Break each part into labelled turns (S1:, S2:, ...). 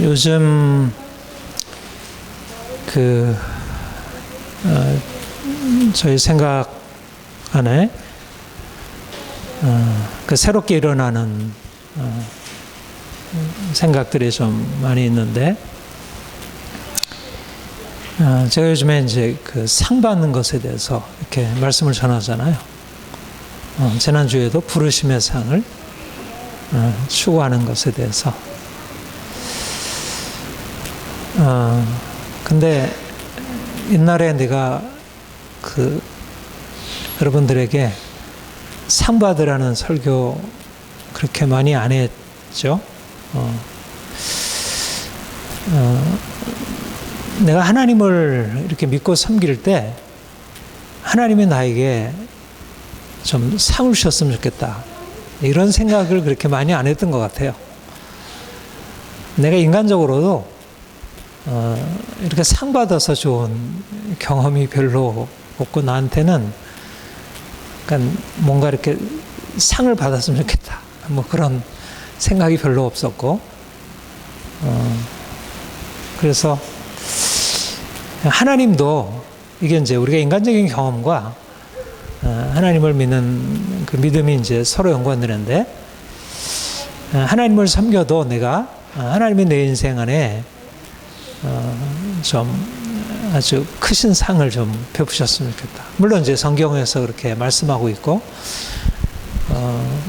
S1: 요즘 저희 생각 안에 새롭게 일어나는 생각들이 좀 많이 있는데, 제가 요즘에 이제 상 받는 것에 대해서 이렇게 말씀을 전하잖아요. 지난주에도 부르심의 상을 추구하는 것에 대해서. 근데 옛날에 내가 여러분들에게 상 받으라는 설교 그렇게 많이 안 했죠. 내가 하나님을 이렇게 믿고 섬길 때 하나님이 나에게 좀 상을 주셨으면 좋겠다, 이런 생각을 그렇게 많이 안 했던 것 같아요. 내가 인간적으로도 이렇게 상 받아서 좋은 경험이 별로 없고, 나한테는 그러니까 뭔가 이렇게 상을 받았으면 좋겠다, 뭐 그런 생각이 별로 없었고, 그래서 하나님도 이게 이제 우리가 인간적인 경험과 하나님을 믿는 그 믿음이 이제 서로 연관되는데, 하나님을 섬겨도 내가 하나님이 내 인생 안에 좀 아주 크신 상을 좀 베푸셨으면 좋겠다. 물론 이제 성경에서 그렇게 말씀하고 있고,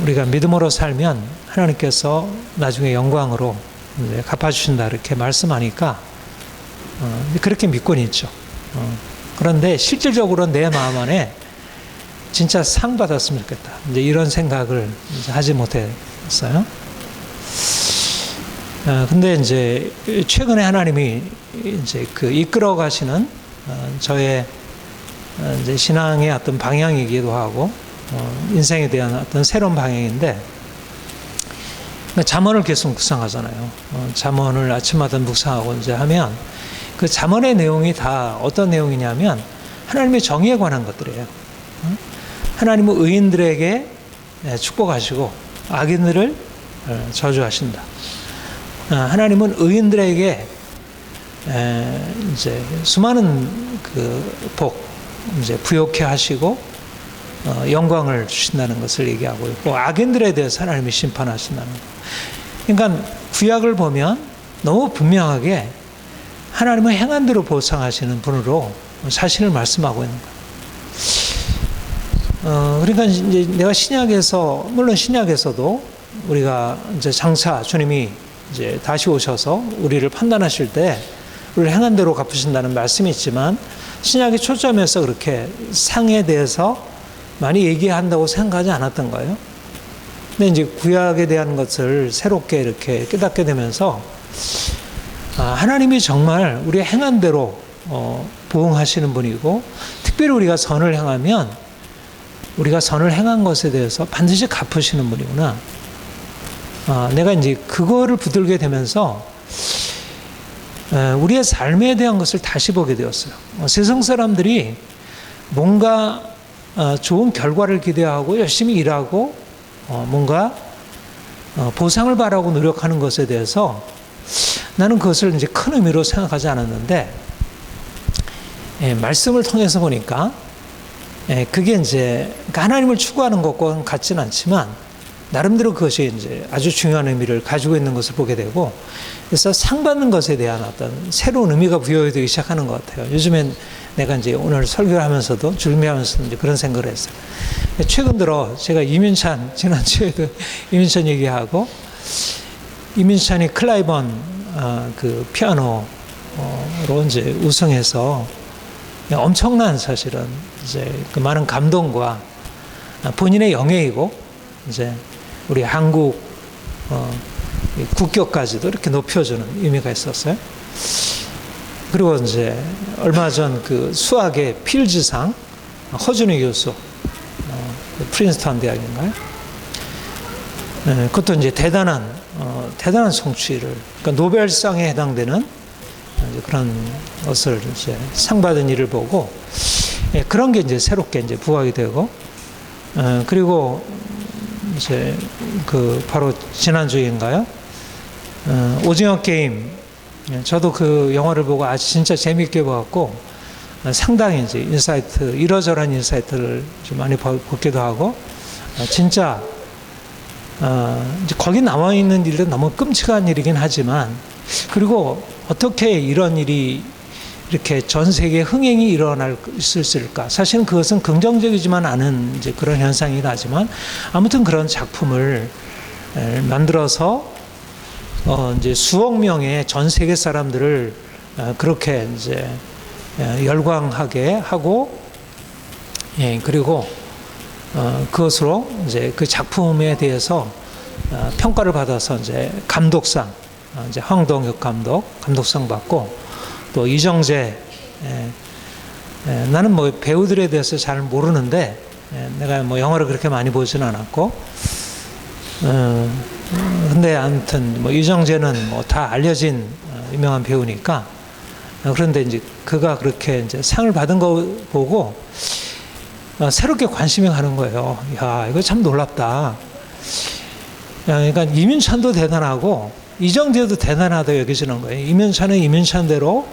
S1: 우리가 믿음으로 살면 하나님께서 나중에 영광으로 이제 갚아주신다, 이렇게 말씀하니까 그렇게 믿고는 있죠. 그런데 실질적으로 내 마음 안에 진짜 상 받았으면 좋겠다, 이제 이런 생각을 이제 하지 못했어요. 근데 이제 최근에 하나님이 이제 이끌어 가시는 저의 이제 신앙의 어떤 방향이기도 하고, 인생에 대한 어떤 새로운 방향인데, 잠언을 계속 묵상하잖아요. 잠언을 아침마다 묵상하고 이제 하면 그 잠언의 내용이 다 어떤 내용이냐면 하나님의 정의에 관한 것들이에요. 하나님은 의인들에게 축복하시고 악인들을 저주하신다. 하나님은 의인들에게 이제 수많은 복 이제 부욕해 하시고 영광을 주신다는 것을 얘기하고 있고, 악인들에 대해서 하나님이 심판하신다는 것. 그러니까 구약을 보면 너무 분명하게 하나님은 행한 대로 보상하시는 분으로 자신을 말씀하고 있는 거예요. 그러니까 이제 내가 신약에서, 물론 신약에서도 우리가 이제 장차 주님이 이제 다시 오셔서 우리를 판단하실 때 우리를 행한 대로 갚으신다는 말씀이 있지만, 신약의 초점에서 그렇게 상에 대해서 많이 얘기한다고 생각하지 않았던 거예요. 근데 이제 구약에 대한 것을 새롭게 이렇게 깨닫게 되면서, 하나님이 정말 우리의 행한 대로 보응하시는 분이고, 특별히 우리가 선을 행하면 우리가 선을 행한 것에 대해서 반드시 갚으시는 분이구나. 내가 이제 그거를 붙들게 되면서 우리의 삶에 대한 것을 다시 보게 되었어요. 세상 사람들이 뭔가 좋은 결과를 기대하고 열심히 일하고 뭔가 보상을 바라고 노력하는 것에 대해서 나는 그것을 이제 큰 의미로 생각하지 않았는데, 말씀을 통해서 보니까 그게 이제 하나님을 추구하는 것과는 같지는 않지만 나름대로 그것이 이제 아주 중요한 의미를 가지고 있는 것을 보게 되고, 그래서 상 받는 것에 대한 어떤 새로운 의미가 부여되기 시작하는 것 같아요. 요즘엔 내가 이제 오늘 설교를 하면서도 준비하면서도 이제 그런 생각을 했어요. 최근 들어 제가 이민찬, 지난주에도 이민찬 얘기하고, 이민찬이 클라이번 피아노로 이제 우승해서 엄청난, 사실은 이제 많은 감동과 본인의 영예이고, 이제 우리 한국 국격까지도 이렇게 높여주는 의미가 있었어요. 그리고 이제 얼마 전 수학의 필즈상 허준희 교수, 프린스턴 대학인가요? 그것도 이제 대단한 성취를, 그러니까 노벨상에 해당되는 그런 것을 이제 상 받은 일을 보고, 그런 게 이제 새롭게 이제 부각이 되고, 그리고 이제 바로 지난주인가요? 오징어 게임. 저도 그 영화를 보고 아주 진짜 재밌게 봐갖고 상당히 이제 인사이트, 이러저러한 인사이트를 좀 많이 보기도 하고, 진짜 이제 거기 나와 있는 일은 너무 끔찍한 일이긴 하지만, 그리고 어떻게 이런 일이 이렇게 전 세계 흥행이 일어날 수 있을까? 사실은 그것은 긍정적이지만 않은 이제 그런 현상이긴 하지만, 아무튼 그런 작품을 만들어서 이제 수억 명의 전 세계 사람들을 그렇게 이제 열광하게 하고, 예, 그리고 그것으로 이제 그 작품에 대해서 평가를 받아서 이제 감독상, 이제 황동혁 감독상 받고, 또 이정재, 나는 뭐 배우들에 대해서 잘 모르는데, 내가 뭐 영화를 그렇게 많이 보지는 않았고, 근데 아무튼 뭐 이정재는 뭐 다 알려진 유명한 배우니까, 그런데 이제 그가 그렇게 이제 상을 받은 거 보고 새롭게 관심이 가는 거예요. 야, 이거 참 놀랍다. 그러니까 이민찬도 대단하고 이정재도 대단하다 여겨지는 거예요. 이민찬은 이민찬대로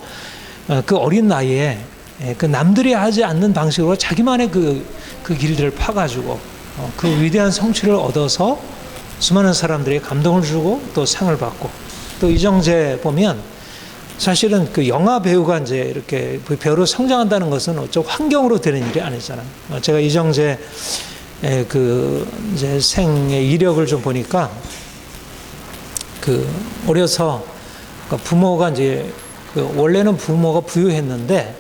S1: 그 어린 나이에 그 남들이 하지 않는 방식으로 자기만의 그 길들을 파가지고 그 위대한 성취를 얻어서 수많은 사람들이 감동을 주고 또 상을 받고, 또 이정재 보면 사실은 그 영화 배우가 이제 이렇게 배우로 성장한다는 것은 어쩌고 환경으로 되는 일이 아니잖아요. 제가 이정재 그 이제 생의 이력을 좀 보니까, 그 어려서 부모가 이제 그 원래는 부모가 부유했는데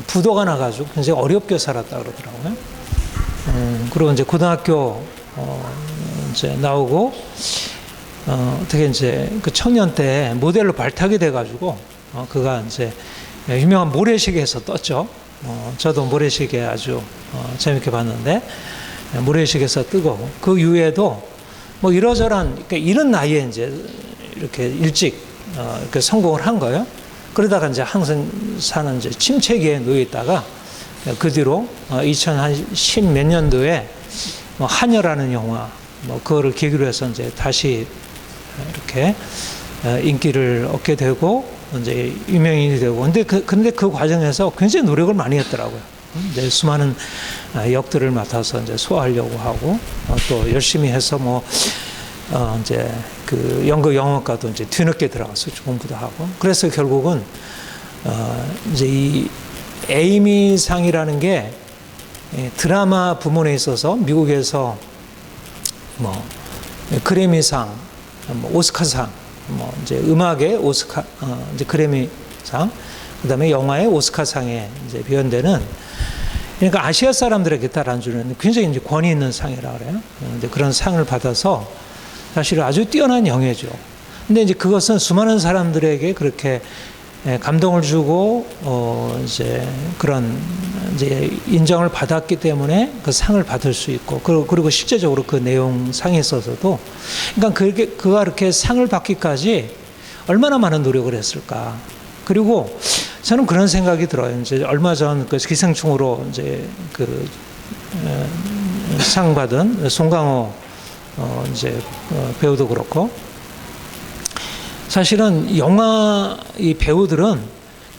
S1: 부도가 나가지고 굉장히 어렵게 살았다 그러더라고요. 그리고 이제 고등학교 이제 나오고 어떻게 이제 그 청년 때 모델로 발탁이 돼가지고 그가 이제 유명한 모래시계에서 떴죠. 저도 모래시계 아주 재밌게 봤는데, 모래시계에서 뜨고, 그 이후에도 뭐 이러저러한, 그러니까 이런 나이에 이제 이렇게 일찍 이렇게 성공을 한 거예요. 그러다가 이제 항상 사는 이제 침체기에 놓여 있다가 그 뒤로 2010 몇 년도에 뭐 한여라는 영화, 뭐 그거를 계기로 해서 이제 다시 이렇게 인기를 얻게 되고 이제 유명인이 되고, 근데 그 과정에서 굉장히 노력을 많이 했더라고요. 이제 수많은 역들을 맡아서 이제 소화하려고 하고, 또 열심히 해서 뭐 이제 그 연극 영화과도 이제 뒤늦게 들어가서 공부도 하고, 그래서 결국은 이제 이 에이미상이라는 게 드라마 부문에 있어서 미국에서 뭐 그래미상, 뭐 오스카상, 뭐 이제 음악의 오스카, 이제 그래미상, 그다음에 영화의 오스카상에 이제 표현되는, 그러니까 아시아 사람들의 기타 연주는 굉장히 이제 권위 있는 상이라 그래요. 이제 그런 상을 받아서 사실 아주 뛰어난 영예죠. 근데 이제 그것은 수많은 사람들에게 그렇게 감동을 주고 이제 그런 이제 인정을 받았기 때문에 그 상을 받을 수 있고, 그리고 실제적으로 그 내용 상에 있어서도, 그러니까 그가 그렇게 상을 받기까지 얼마나 많은 노력을 했을까. 그리고 저는 그런 생각이 들어요. 이제 얼마 전 그 기생충으로 이제 그 상 받은 송강호 이제 배우도 그렇고, 사실은 영화 이 배우들은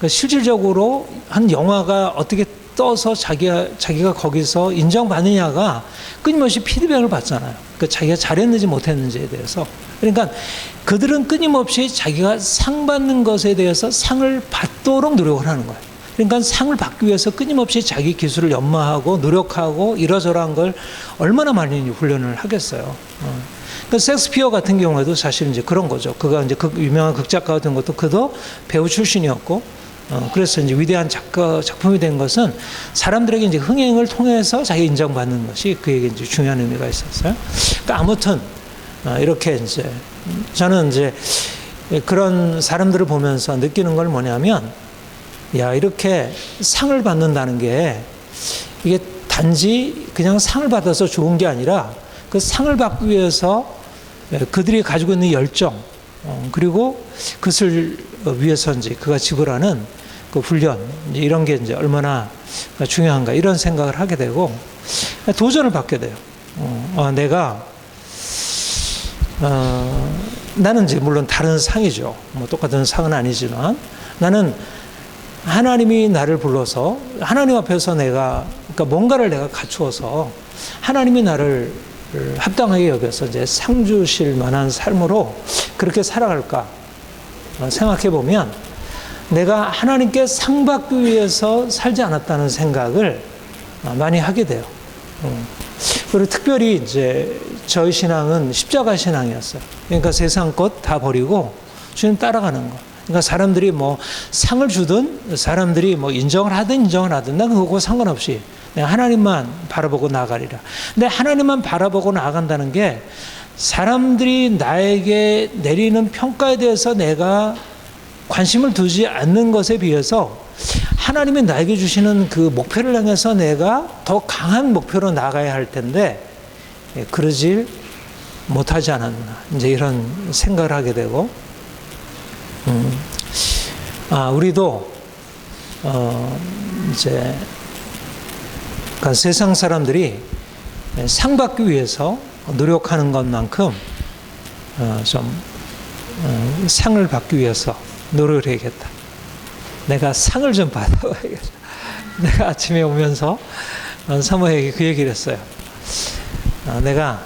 S1: 실질적으로 한 영화가 어떻게 떠서 자기가 거기서 인정받느냐가 끊임없이 피드백을 받잖아요. 그 자기가 잘했는지 못했는지에 대해서. 그러니까 그들은 끊임없이 자기가 상 받는 것에 대해서 상을 받도록 노력을 하는 거예요. 그러니까 상을 받기 위해서 끊임없이 자기 기술을 연마하고 노력하고 이러저러한 걸 얼마나 많이 훈련을 하겠어요. 그러니까 셰익스피어 같은 경우에도 사실 이제 그런 거죠. 그가 이제 유명한 극작가 같은 것도 그도 배우 출신이었고, 그래서 이제 위대한 작품이 된 것은 사람들에게 이제 흥행을 통해서 자기 인정받는 것이 그에게 이제 중요한 의미가 있었어요. 그러니까 아무튼 이렇게 이제 저는 이제 그런 사람들을 보면서 느끼는 걸 뭐냐면, 야, 이렇게 상을 받는다는 게 이게 단지 그냥 상을 받아서 좋은 게 아니라 그 상을 받기 위해서 그들이 가지고 있는 열정, 그리고 그것을 위해서 이제 그가 지불하는 그 훈련, 이런 게 이제 얼마나 중요한가, 이런 생각을 하게 되고 도전을 받게 돼요. 내가 나는 이제 물론 다른 상이죠. 뭐 똑같은 상은 아니지만 나는 하나님이 나를 불러서 하나님 앞에서 내가 그러니까 뭔가를 내가 갖추어서 하나님이 나를 합당하게 여겨서 이제 상 주실 만한 삶으로 그렇게 살아갈까 생각해 보면 내가 하나님께 상 받기 위해서 살지 않았다는 생각을 많이 하게 돼요. 그리고 특별히 이제 저희 신앙은 십자가 신앙이었어요. 그러니까 세상 것 다 버리고 주님 따라가는 거. 그러니까 사람들이 뭐 상을 주든 사람들이 뭐 인정을 하든 난 그거하고 상관없이 내가 하나님만 바라보고 나아가리라. 근데 하나님만 바라보고 나아간다는 게 사람들이 나에게 내리는 평가에 대해서 내가 관심을 두지 않는 것에 비해서 하나님이 나에게 주시는 그 목표를 향해서 내가 더 강한 목표로 나아가야 할 텐데 그러질 못하지 않았나 이제 이런 생각을 하게 되고 우리도 이제 그러니까 세상 사람들이 상 받기 위해서 노력하는 것만큼 좀 상을 받기 위해서 노력을 해야겠다. 내가 상을 좀 받아봐야겠다. 내가 아침에 오면서 사모에게 그 얘기를 했어요. 내가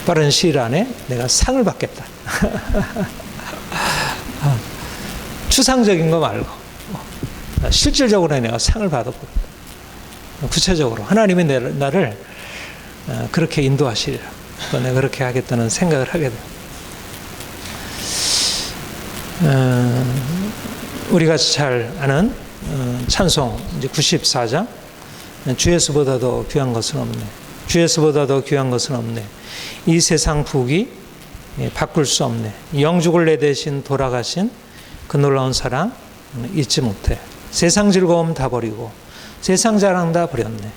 S1: 빠른 시일 안에 내가 상을 받겠다. 추상적인 거 말고 실질적으로 내가 상을 받아보겠다. 구체적으로 하나님이 나를 그렇게 인도하시리라. 내가 그렇게 하겠다는 생각을 하게 돼요. 우리가 잘 아는 찬송 이제 94장 주 예수보다 더 귀한 것은 없네. 주 예수보다 더 귀한 것은 없네. 이 세상 부귀 바꿀 수 없네. 영죽을 내 대신 돌아가신 그 놀라운 사랑 잊지 못해. 세상 즐거움 다 버리고 세상 자랑 다 버렸네.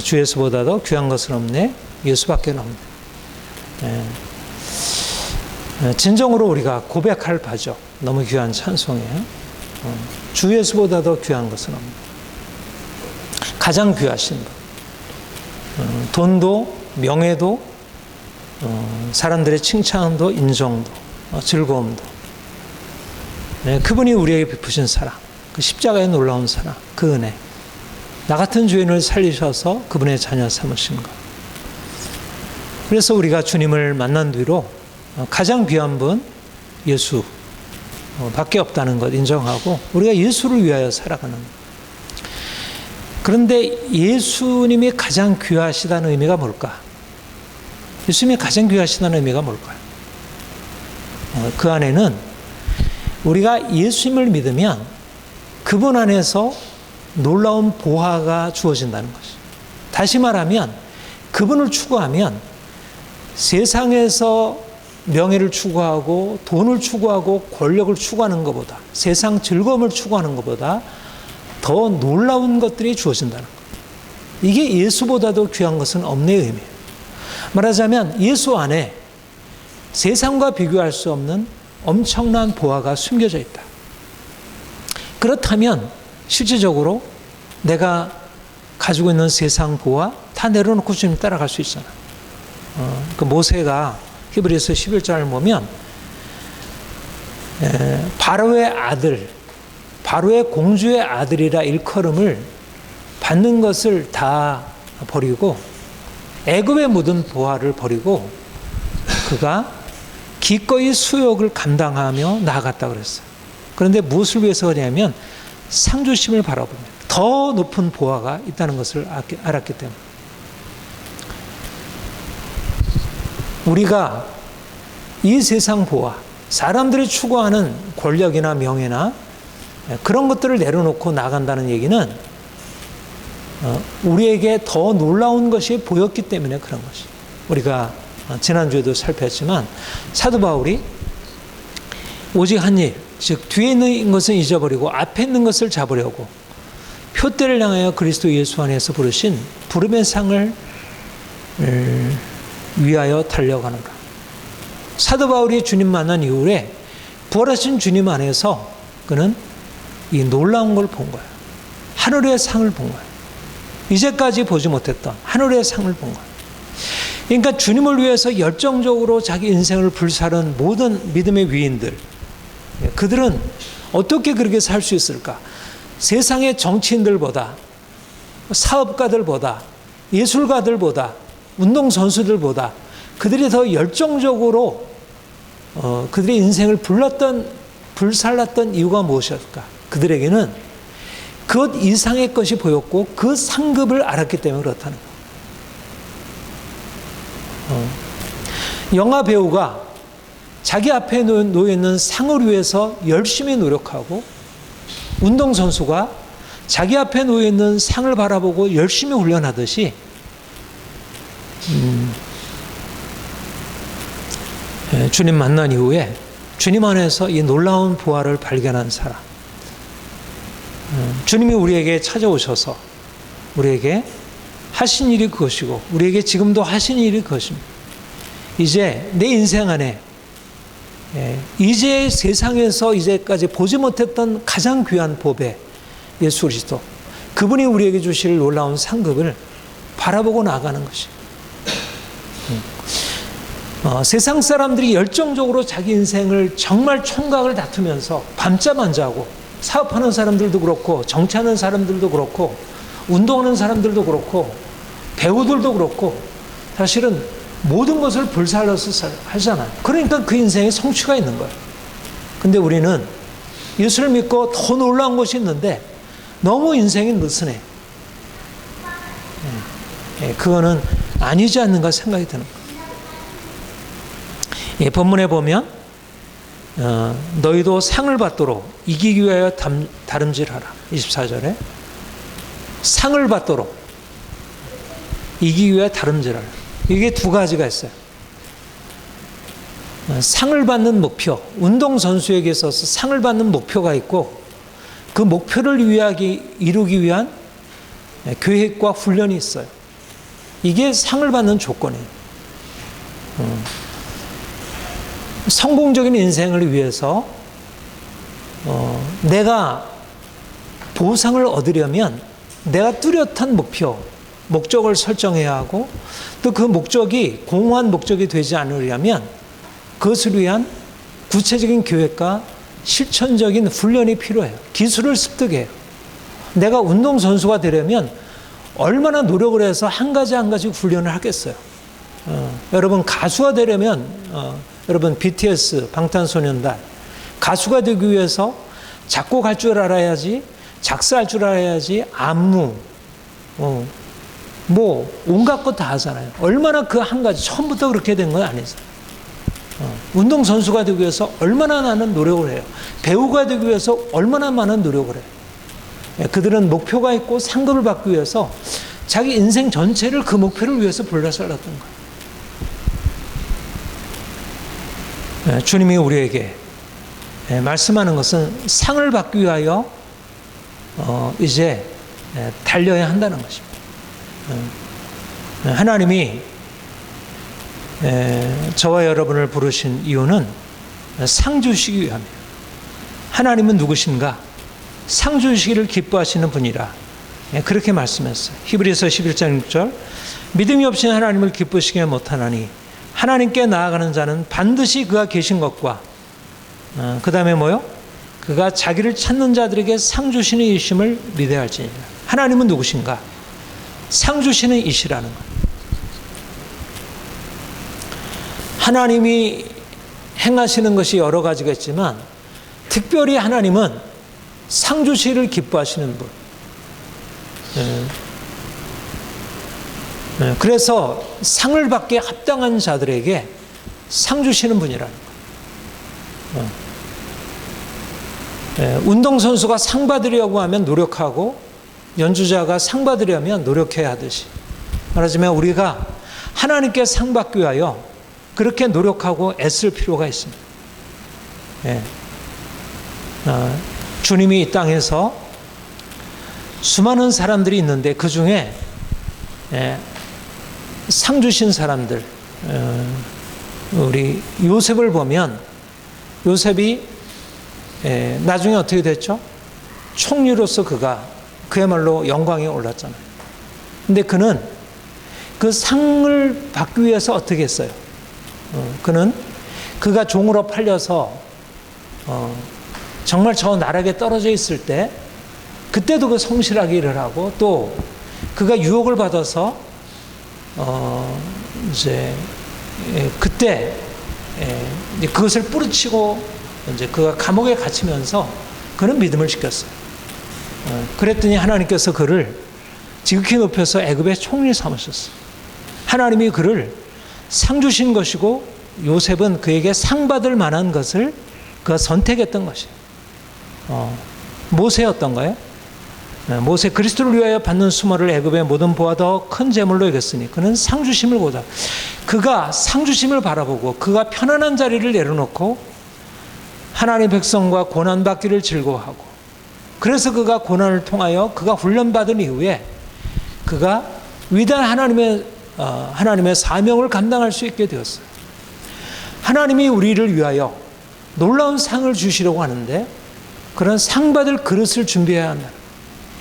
S1: 주 예수보다 더 귀한 것은 없네. 예수밖에 없네. 진정으로 우리가 고백할 바죠. 너무 귀한 찬송이에요. 주 예수보다 더 귀한 것은 없네. 가장 귀하신 분. 돈도 명예도 사람들의 칭찬도 인정도 즐거움도 그분이 우리에게 베푸신 사랑, 그 십자가의 놀라운 사랑, 그 은혜, 나 같은 죄인을 살리셔서 그분의 자녀 삼으신 것. 그래서 우리가 주님을 만난 뒤로 가장 귀한 분 예수 밖에 없다는 것 인정하고 우리가 예수를 위하여 살아가는 것. 그런데 예수님이 가장 귀하시다는 의미가 뭘까? 예수님이 가장 귀하시다는 의미가 뭘까요? 그 안에는 우리가 예수님을 믿으면 그분 안에서 놀라운 보화가 주어진다는 것이죠. 다시 말하면 그분을 추구하면 세상에서 명예를 추구하고 돈을 추구하고 권력을 추구하는 것보다 세상 즐거움을 추구하는 것보다 더 놀라운 것들이 주어진다는 것. 이게 예수보다도 귀한 것은 없는 의미예요. 말하자면 예수 안에 세상과 비교할 수 없는 엄청난 보화가 숨겨져 있다. 그렇다면 실질적으로 내가 가지고 있는 세상 보화 다 내려놓고 주님 따라갈 수 있잖아. 그 모세가 히브리서 11장을 보면 바로의 아들, 바로의 공주의 아들이라 일컬음을 받는 것을 다 버리고 애굽에 묻은 보화를 버리고 그가 기꺼이 수욕을 감당하며 나아갔다 그랬어요. 그런데 무엇을 위해서 그러냐면 상주심을 바라보면 더 높은 보화가 있다는 것을 알았기 때문에 우리가 이 세상 보화, 사람들이 추구하는 권력이나 명예나 그런 것들을 내려놓고 나간다는 얘기는 우리에게 더 놀라운 것이 보였기 때문에 그런 것이. 우리가 지난주에도 살폈지만 사도 바울이 오직 한 일, 즉 뒤에 있는 것은 잊어버리고 앞에 있는 것을 잡으려고 표대를 향하여 그리스도 예수 안에서 부르신 부름의 상을 위하여 달려가노라. 사도 바울이 주님 만난 이후에 부활하신 주님 안에서 그는 이 놀라운 걸 본 거예요. 하늘의 상을 본 거예요. 이제까지 보지 못했던 하늘의 상을 본 거예요. 그러니까 주님을 위해서 열정적으로 자기 인생을 불사른 모든 믿음의 위인들, 그들은 어떻게 그렇게 살 수 있을까? 세상의 정치인들보다, 사업가들보다, 예술가들보다, 운동선수들보다 그들이 더 열정적으로 그들의 인생을 불살랐던 이유가 무엇이었을까? 그들에게는 그 이상의 것이 보였고 그 상급을 알았기 때문에 그렇다는 거예요. 영화 배우가 자기 앞에 놓여있는 상을 위해서 열심히 노력하고, 운동선수가 자기 앞에 놓여있는 상을 바라보고 열심히 훈련하듯이 주님 만난 이후에 주님 안에서 이 놀라운 부활을 발견한 사람, 주님이 우리에게 찾아오셔서 우리에게 하신 일이 그것이고 우리에게 지금도 하신 일이 그것입니다. 이제 내 인생 안에 이제 세상에서 이제까지 보지 못했던 가장 귀한 보배 예수 그리스도, 그분이 우리에게 주실 놀라운 상급을 바라보고 나가는 것입니다. 세상 사람들이 열정적으로 자기 인생을 정말 총각을 다투면서 밤잠 안 자고, 사업하는 사람들도 그렇고 정치하는 사람들도 그렇고 운동하는 사람들도 그렇고 배우들도 그렇고 사실은 모든 것을 불살라서 하잖아요. 그러니까 그 인생에 성취가 있는 거예요. 근데 우리는 예수를 믿고 더 놀라운 것이 있는데 너무 인생이 느슨해. 그거는 아니지 않는가 생각이 드는 거예요. 본문에 보면 너희도 상을 받도록 이기기 위하여 다름질하라. 24절에 상을 받도록 이기기 위하여 다름질하라. 이게 두 가지가 있어요. 상을 받는 목표, 운동선수에게 있어서 상을 받는 목표가 있고 그 목표를 이루기 위한 계획과 훈련이 있어요. 이게 상을 받는 조건이에요. 성공적인 인생을 위해서 내가 보상을 얻으려면 내가 뚜렷한 목적을 설정해야 하고, 또 그 목적이 공허한 목적이 되지 않으려면 그것을 위한 구체적인 계획과 실천적인 훈련이 필요해요. 기술을 습득해요. 내가 운동선수가 되려면 얼마나 노력을 해서 한 가지 한 가지 훈련을 하겠어요. 여러분 가수가 되려면 여러분 BTS 방탄소년단 가수가 되기 위해서 작곡할 줄 알아야지, 작사할 줄 알아야지, 안무 뭐 온갖 것 다 하잖아요. 얼마나 그 한 가지 처음부터 그렇게 된 건 아니죠. 운동선수가 되기 위해서 얼마나 많은 노력을 해요. 배우가 되기 위해서 얼마나 많은 노력을 해요. 그들은 목표가 있고 상급을 받기 위해서 자기 인생 전체를 그 목표를 위해서 불살랐던 거예요. 주님이 우리에게 말씀하는 것은 상을 받기 위하여 이제 달려야 한다는 것입니다. 하나님이 저와 여러분을 부르신 이유는 상 주시기 위함이에요. 하나님은 누구신가? 상 주시기를 기뻐하시는 분이라 그렇게 말씀했어요. 히브리서 11장 6절 믿음이 없이 하나님을 기쁘시게 못하나니 하나님께 나아가는 자는 반드시 그가 계신 것과 그 다음에 뭐요? 그가 자기를 찾는 자들에게 상 주시는 이심을 믿어야 할지니라. 하나님은 누구신가? 상 주시는 이시라는 거예요. 하나님이 행하시는 것이 여러 가지가 있지만 특별히 하나님은 상 주시기를 기뻐하시는 분. 그래서 상을 받기에 합당한 자들에게 상 주시는 분이라는 거예요. 운동선수가 상 받으려고 하면 노력하고 연주자가 상 받으려면 노력해야 하듯이, 말하자면 우리가 하나님께 상 받기 위하여 그렇게 노력하고 애쓸 필요가 있습니다. 주님이 이 땅에서 수많은 사람들이 있는데 그 중에 상 주신 사람들, 우리 요셉을 보면 요셉이 나중에 어떻게 됐죠? 총리로서 그가 그야말로 영광에 올랐잖아요. 근데 그는 그 상을 받기 위해서 어떻게 했어요? 그가 종으로 팔려서 정말 저 나락에 떨어져 있을 때 그때도 그 성실하게 일을 하고 또 그가 유혹을 받아서 이제 그때 이제 그것을 뿌리치고 이제 그가 감옥에 갇히면서 그는 믿음을 지켰어요. 그랬더니 하나님께서 그를 지극히 높여서 애굽의 총리 삼으셨어요. 하나님이 그를 상 주신 것이고 요셉은 그에게 상 받을 만한 것을 그가 선택했던 것이에요. 모세였던가요? 모세 그리스도를 위하여 받는 수모를 애굽의 모든 보아 더 큰 재물로 여겼으니 그는 상 주심을 보다 그가 상 주심을 바라보고 그가 편안한 자리를 내려놓고 하나님의 백성과 고난받기를 즐거워하고 그래서 그가 고난을 통하여 그가 훈련받은 이후에 그가 위대한 하나님의 사명을 감당할 수 있게 되었어요. 하나님이 우리를 위하여 놀라운 상을 주시려고 하는데 그런 상 받을 그릇을 준비해야 한다.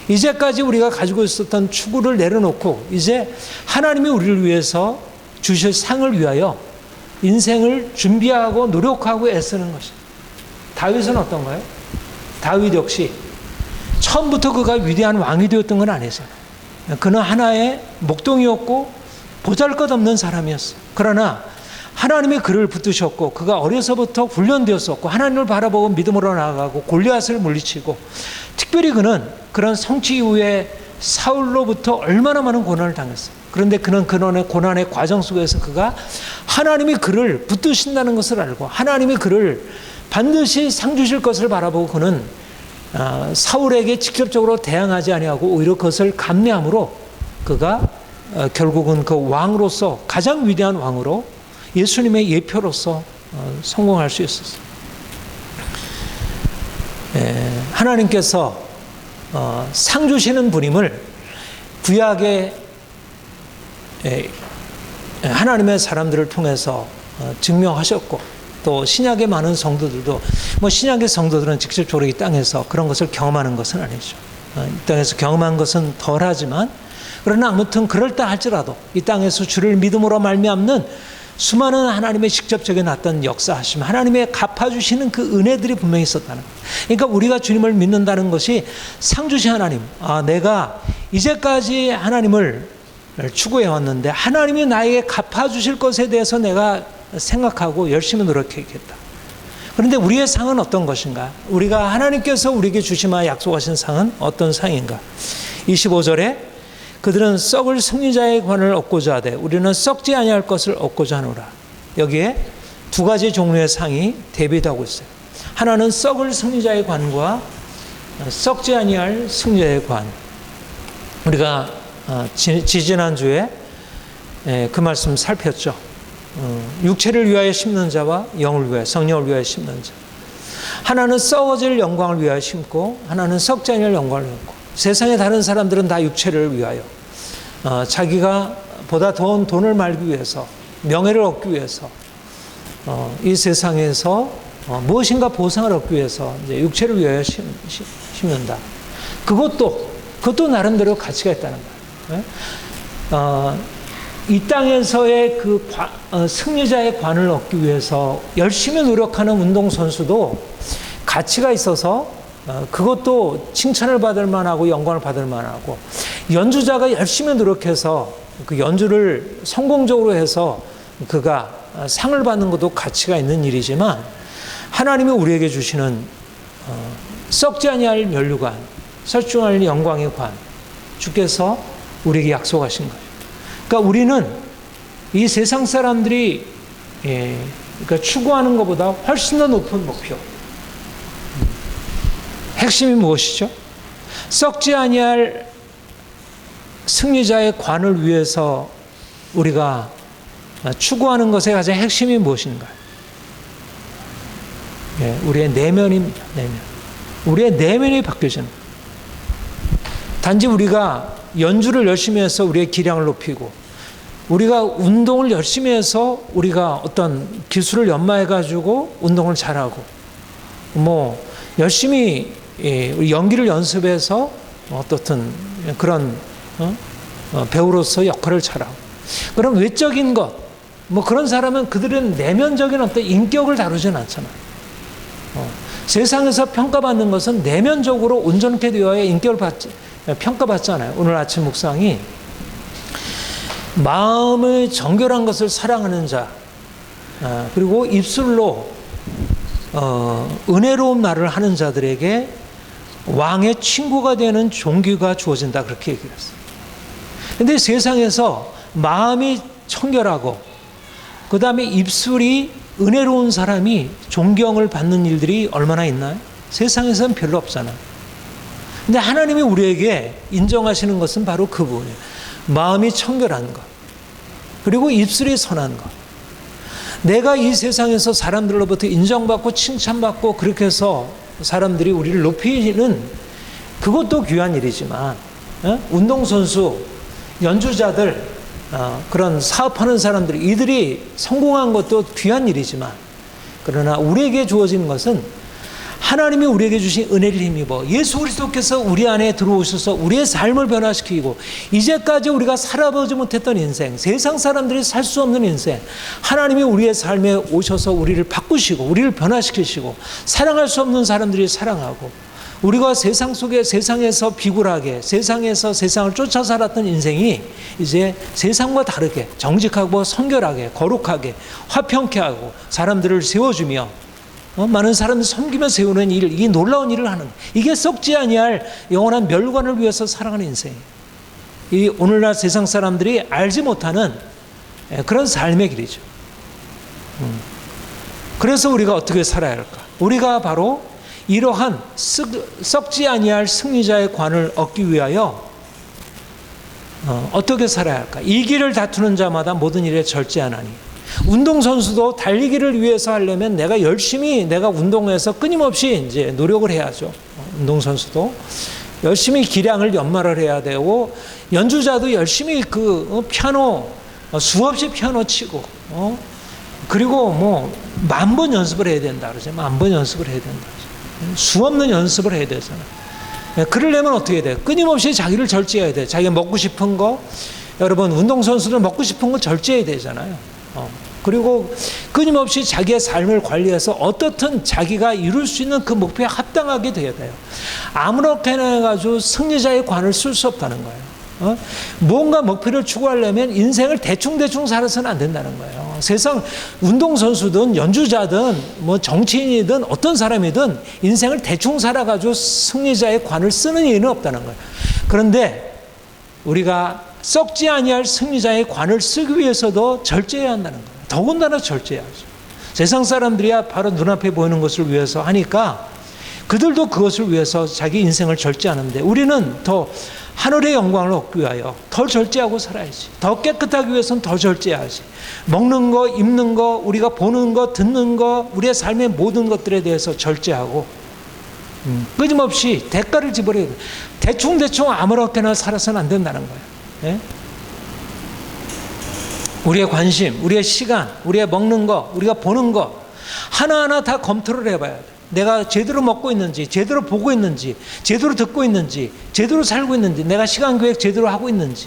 S1: 이제까지 우리가 가지고 있었던 추구를 내려놓고 이제 하나님이 우리를 위해서 주실 상을 위하여 인생을 준비하고 노력하고 애쓰는 것입니다. 다윗은 어떤가요? 다윗 역시 처음부터 그가 위대한 왕이 되었던 건 아니잖아요. 그는 하나의 목동이었고 보잘것없는 사람이었어요. 그러나 하나님이 그를 붙드셨고 그가 어려서부터 훈련되었었고 하나님을 바라보고 믿음으로 나아가고 골리앗을 물리치고 특별히 그는 그런 성취 이후에 사울로부터 얼마나 많은 고난을 당했어요. 그런데 그는 그런 고난의 과정 속에서 그가 하나님이 그를 붙드신다는 것을 알고 하나님이 그를 반드시 상 주실 것을 바라보고 그는 사울에게 직접적으로 대항하지 아니하고 오히려 그것을 감내함으로 그가 결국은 그 왕으로서 가장 위대한 왕으로 예수님의 예표로서 성공할 수 있었어요. 하나님께서 상 주시는 분임을 구약의 하나님의 사람들을 통해서 증명하셨고 또 신약의 많은 성도들도 신약의 성도들은 직접적으로 이 땅에서 그런 것을 경험하는 것은 아니죠. 이 땅에서 경험한 것은 덜하지만 그러나 아무튼 그럴다 할지라도 이 땅에서 주를 믿음으로 말미암는 수많은 하나님의 직접적인 어떤 역사하심, 하나님의 갚아주시는 그 은혜들이 분명히 있었다는 거예요. 그러니까 우리가 주님을 믿는다는 것이 상 주신 하나님, 내가 이제까지 하나님을 추구해왔는데 하나님이 나에게 갚아주실 것에 대해서 내가 생각하고 열심히 노력해야겠다. 그런데 우리의 상은 어떤 것인가? 우리가 하나님께서 우리에게 주시마 약속하신 상은 어떤 상인가? 25절에 그들은 썩을 승리자의 관을 얻고자 하되 우리는 썩지 아니할 것을 얻고자 하노라. 여기에 두 가지 종류의 상이 대비하고 있어요. 하나는 썩을 승리자의 관과 썩지 아니할 승리자의 관. 우리가 지지난주에 그 말씀 살폈죠. 육체를 위하여 심는 자와 영을 위하여 성령을 위하여 심는 자. 하나는 썩어질 영광을 위하여 심고 하나는 썩지 아니할 영광을 심고 세상의 다른 사람들은 다 육체를 위하여 자기가 보다 더운 돈을 말기 위해서 명예를 얻기 위해서 이 세상에서 무엇인가 보상을 얻기 위해서 이제 육체를 위하여 심는다. 그것도 나름대로 가치가 있다는 거예요. 이 땅에서의 그 승리자의 관을 얻기 위해서 열심히 노력하는 운동선수도 가치가 있어서 그것도 칭찬을 받을 만하고 영광을 받을 만하고 연주자가 열심히 노력해서 그 연주를 성공적으로 해서 그가 상을 받는 것도 가치가 있는 일이지만 하나님이 우리에게 주시는 썩지 아니할 면류관, 썩지 아니할 영광의 관 주께서 우리에게 약속하신 거예요. 그러니까 우리는 이 세상 사람들이 그러니까 추구하는 것보다 훨씬 더 높은 목표. 핵심이 무엇이죠? 썩지 아니할 승리자의 관을 위해서 우리가 추구하는 것의 가장 핵심이 무엇인가요? 우리의 내면입니다. 내면. 우리의 내면이 바뀌어지는 거예요. 단지 우리가 연주를 열심히 해서 우리의 기량을 높이고 우리가 운동을 열심히 해서 우리가 어떤 기술을 연마해가지고 운동을 잘하고 열심히 연기를 연습해서 어떻든 그런 배우로서 역할을 잘하고 그럼 외적인 것, 뭐 그런 사람은 그들은 내면적인 어떤 인격을 다루진 않잖아. 세상에서 평가받는 것은 내면적으로 온전케 되어야 인격을 평가받잖아요. 오늘 아침 묵상이 마음의 정결한 것을 사랑하는 자, 그리고 입술로 은혜로운 말을 하는 자들에게 왕의 친구가 되는 종기가 주어진다, 그렇게 얘기를 했어요. 근데 세상에서 마음이 청결하고 그 다음에 입술이 은혜로운 사람이 존경을 받는 일들이 얼마나 있나요? 세상에서는 별로 없잖아요. 근데 하나님이 우리에게 인정하시는 것은 바로 그 부분이에요. 마음이 청결한 것, 그리고 입술이 선한 것. 내가 이 세상에서 사람들로부터 인정받고 칭찬받고 그렇게 해서 사람들이 우리를 높이는 그것도 귀한 일이지만, 운동선수, 연주자들, 그런 사업하는 사람들, 이들이 성공한 것도 귀한 일이지만, 그러나 우리에게 주어진 것은 하나님이 우리에게 주신 은혜를 힘입어 예수 그리스도께서 우리 안에 들어오셔서 우리의 삶을 변화시키고, 이제까지 우리가 살아보지 못했던 인생, 세상 사람들이 살 수 없는 인생, 하나님이 우리의 삶에 오셔서 우리를 바꾸시고 우리를 변화시키시고 사랑할 수 없는 사람들이 사랑하고, 우리가 세상 속에 세상에서 비굴하게 세상에서 세상을 쫓아 살았던 인생이 이제 세상과 다르게 정직하고 성결하게 거룩하게 화평케 하고 사람들을 세워주며 많은 사람들 섬기며 세우는 일, 이 놀라운 일을 하는, 이게 썩지 아니할 영원한 멸관을 위해서 살아가는 인생이에요. 이 오늘날 세상 사람들이 알지 못하는 그런 삶의 길이죠. 그래서 우리가 어떻게 살아야 할까? 우리가 바로 이러한 썩지 아니할 승리자의 관을 얻기 위하여 어떻게 살아야 할까? 이 길을 다투는 자마다 모든 일에 절제하나니. 운동선수도 달리기를 위해서 하려면 내가 열심히 내가 운동해서 끊임없이 이제 노력을 해야죠. 운동선수도 열심히 기량을 연마를 해야 되고, 연주자도 열심히 피아노 수없이 피아노 치고 그리고 뭐 10,000번 연습을 해야 된다 그러죠. 10,000번 연습을 해야 된다. 수 없는 연습을 해야 되잖아요. 그러려면 어떻게 해야 돼요? 끊임없이 자기를 절제해야 돼요. 자기가 먹고 싶은 거, 여러분 운동선수들은 먹고 싶은 거 절제해야 되잖아요. 그리고 끊임없이 자기의 삶을 관리해서 어떻든 자기가 이룰 수 있는 그 목표에 합당하게 돼야 돼요. 아무렇게나 해가지고 승리자의 관을 쓸 수 없다는 거예요. 무언가 목표를 추구하려면 인생을 대충대충 살아서는 안 된다는 거예요. 세상 운동선수든 연주자든 뭐 정치인이든 어떤 사람이든 인생을 대충 살아가지고 승리자의 관을 쓰는 일은 없다는 거예요. 그런데 우리가 썩지 아니할 승리자의 관을 쓰기 위해서도 절제해야 한다는 거예요. 더군다나 절제해야죠. 세상 사람들이야 바로 눈앞에 보이는 것을 위해서 하니까 그들도 그것을 위해서 자기 인생을 절제하는데, 우리는 더 하늘의 영광을 얻기 위하여 더 절제하고 살아야지. 더 깨끗하기 위해서는 더 절제해야지. 먹는 거, 입는 거, 우리가 보는 거, 듣는 거, 우리의 삶의 모든 것들에 대해서 절제하고 끊임없이 대가를 지불해야 돼. 대충대충 아무렇게나 살아서는 안 된다는 거예요. 예? 우리의 관심, 우리의 시간, 우리의 먹는 거, 우리가 보는 거 하나하나 다 검토를 해봐야 돼. 내가 제대로 먹고 있는지, 제대로 보고 있는지, 제대로 듣고 있는지, 제대로 살고 있는지, 내가 시간 계획 제대로 하고 있는지.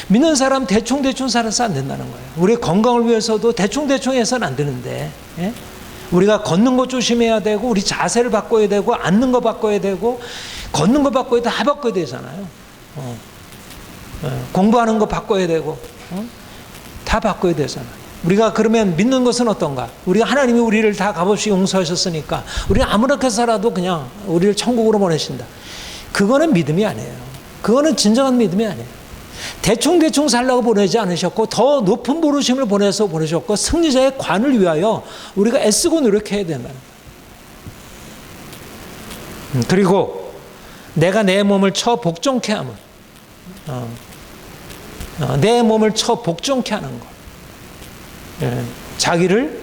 S1: 믿는 사람 대충대충 살아서 안 된다는 거예요. 우리의 건강을 위해서도 대충대충 해서는 안 되는데, 예? 우리가 걷는 거 조심해야 되고, 우리 자세를 바꿔야 되고, 앉는 거 바꿔야 되고, 걷는 거 바꿔야 다 바꿔야 되잖아요. 공부하는 거 바꿔야 되고, 다 바꿔야 되잖아요. 우리가 그러면 믿는 것은 어떤가? 우리가 하나님이 우리를 다 값없이 용서하셨으니까 우리는 아무렇게 살아도 그냥 우리를 천국으로 보내신다. 그거는 믿음이 아니에요. 그거는 진정한 믿음이 아니에요. 대충대충 살라고 보내지 않으셨고, 더 높은 부르심을 보내서 보내셨고, 승리자의 관을 위하여 우리가 애쓰고 노력해야 된다는 거예요. 그리고 내가 내 몸을 처 복종케 하면, 내 몸을 처 복종케 하는 것. 자기를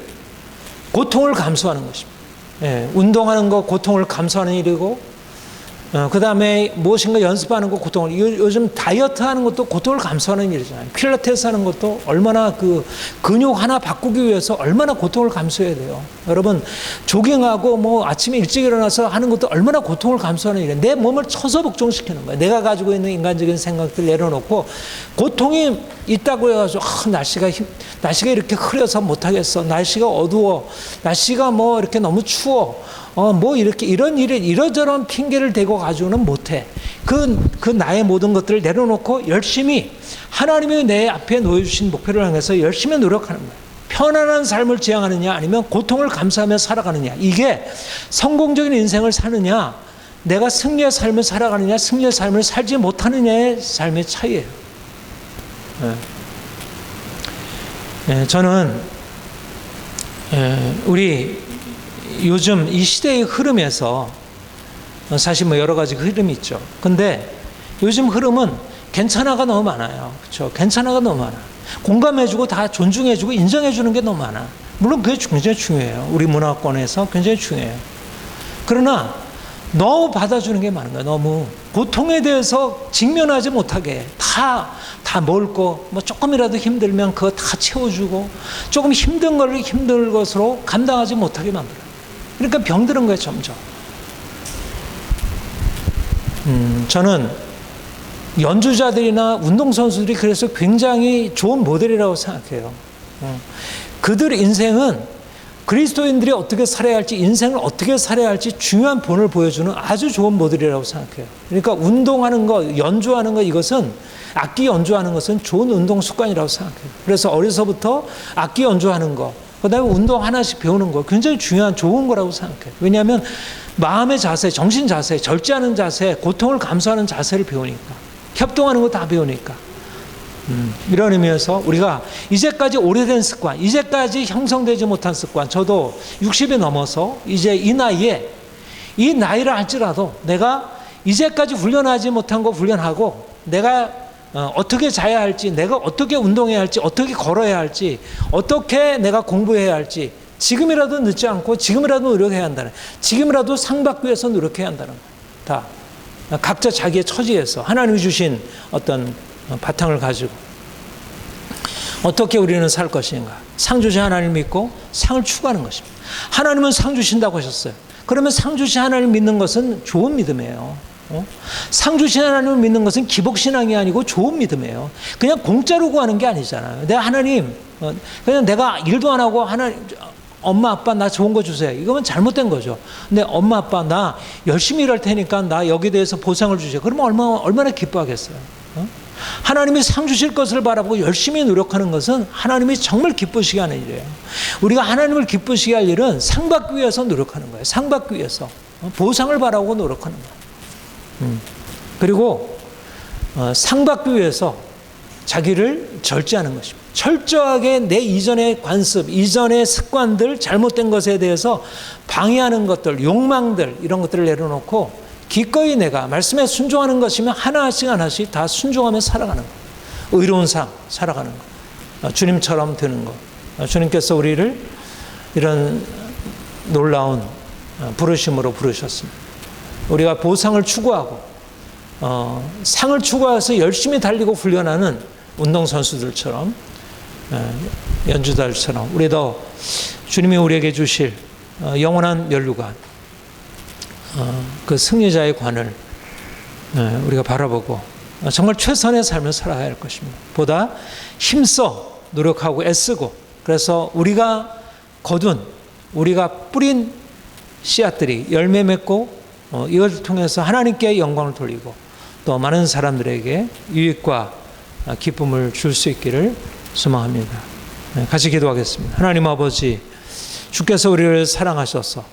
S1: 고통을 감수하는 것입니다. 운동하는 거 고통을 감수하는 일이고, 그 다음에 무엇인가 연습하는 거 고통을, 요즘 다이어트 하는 것도 고통을 감수하는 일이잖아요. 필라테스 하는 것도 얼마나 그 근육 하나 바꾸기 위해서 얼마나 고통을 감수해야 돼요. 여러분 조깅하고 뭐 아침에 일찍 일어나서 하는 것도 얼마나 고통을 감수하는 일이에요. 내 몸을 쳐서 복종시키는 거예요. 내가 가지고 있는 인간적인 생각들 내려놓고 고통이 있다고 해가지고 날씨가 이렇게 흐려서 못하겠어. 날씨가 어두워. 날씨가 뭐 이렇게 너무 추워. 뭐 이렇게 이러저런 핑계를 대고 가지고는 못해. 그 나의 모든 것들을 내려놓고 열심히 하나님이 내 앞에 놓여주신 목표를 향해서 열심히 노력하는 거예요. 편안한 삶을 지향하느냐 아니면 고통을 감수하며 살아가느냐. 이게 성공적인 인생을 사느냐, 내가 승리의 삶을 살아가느냐, 승리의 삶을 살지 못하느냐의 삶의 차이예요. 저는 우리 요즘 이 시대의 흐름에서 사실 뭐 여러 가지 흐름이 있죠. 근데 요즘 흐름은 괜찮아가 너무 많아요. 그렇죠? 괜찮아가 너무 많아. 공감해주고 다 존중해주고 인정해주는 게 너무 많아. 물론 그게 굉장히 중요해요. 우리 문화권에서 굉장히 중요해요. 그러나 너무 받아주는 게 많은 거예요. 너무 고통에 대해서 직면하지 못하게 다 먹을 거, 뭐 조금이라도 힘들면 그거 다 채워주고 조금 힘든 걸 힘든 것으로 감당하지 못하게 만들어요. 그러니까 병드는 거예요, 점점. 저는 연주자들이나 운동선수들이 그래서 굉장히 좋은 모델이라고 생각해요. 그들 인생은 그리스도인들이 어떻게 살아야 할지, 인생을 어떻게 살아야 할지 중요한 본을 보여주는 아주 좋은 모델이라고 생각해요. 그러니까 운동하는 거, 연주하는 거, 이것은 악기 연주하는 것은 좋은 운동 습관이라고 생각해요. 그래서 어려서부터 악기 연주하는 거, 그다음에 운동 하나씩 배우는 거 굉장히 중요한 좋은 거라고 생각해요. 왜냐하면 마음의 자세, 정신 자세, 절제하는 자세, 고통을 감수하는 자세를 배우니까, 협동하는 거 다 배우니까. 이런 의미에서 우리가 이제까지 오래된 습관, 이제까지 형성되지 못한 습관, 저도 60이 넘어서 이제 이 나이를 할지라도 내가 이제까지 훈련하지 못한 거 훈련하고, 내가 어떻게 자야 할지, 내가 어떻게 운동해야 할지, 어떻게 걸어야 할지, 어떻게 내가 공부해야 할지 지금이라도 늦지 않고 지금이라도 노력해야 한다는, 지금이라도 상 받기 위해서 노력해야 한다는 거. 다 각자 자기의 처지에서 하나님이 주신 어떤 바탕을 가지고 어떻게 우리는 살 것인가. 상 주신 하나님을 믿고 상을 추구하는 것입니다. 하나님은 상 주신다고 하셨어요. 그러면 상 주신 하나님을 믿는 것은 좋은 믿음이에요. 상 주신 하나님을 믿는 것은 기복신앙이 아니고 좋은 믿음이에요. 그냥 공짜로 구하는 게 아니잖아요. 내가 하나님, 그냥 내가 일도 안 하고 하나님, 엄마 아빠 나 좋은 거 주세요. 이거면 잘못된 거죠. 근데 엄마 아빠 나 열심히 일할 테니까 나 여기에 대해서 보상을 주세요. 그러면 얼마나 기뻐하겠어요. 하나님이 상 주실 것을 바라보고 열심히 노력하는 것은 하나님이 정말 기쁘시게 하는 일이에요. 우리가 하나님을 기쁘시게 할 일은 상 받기 위해서 노력하는 거예요. 상 받기 위해서 보상을 바라고 노력하는 거예요. 그리고 상 받기 위해서 자기를 절제하는 것입니다. 철저하게 내 이전의 관습, 이전의 습관들, 잘못된 것에 대해서 방해하는 것들, 욕망들, 이런 것들을 내려놓고 기꺼이 내가 말씀에 순종하는 것이면 하나씩 다 순종하며 살아가는 것. 의로운 삶 살아가는 것. 주님처럼 되는 것. 주님께서 우리를 이런 놀라운 부르심으로 부르셨습니다. 우리가 보상을 추구하고 상을 추구해서 열심히 달리고 훈련하는 운동선수들처럼, 연주자들처럼 우리도 주님이 우리에게 주실 영원한 면류관, 그 승리자의 관을 우리가 바라보고 정말 최선의 삶을 살아야 할 것입니다. 보다 힘써 노력하고 애쓰고, 그래서 우리가 거둔, 우리가 뿌린 씨앗들이 열매 맺고 이것을 통해서 하나님께 영광을 돌리고 또 많은 사람들에게 유익과 기쁨을 줄 수 있기를 소망합니다. 같이 기도하겠습니다. 하나님 아버지, 주께서 우리를 사랑하셔서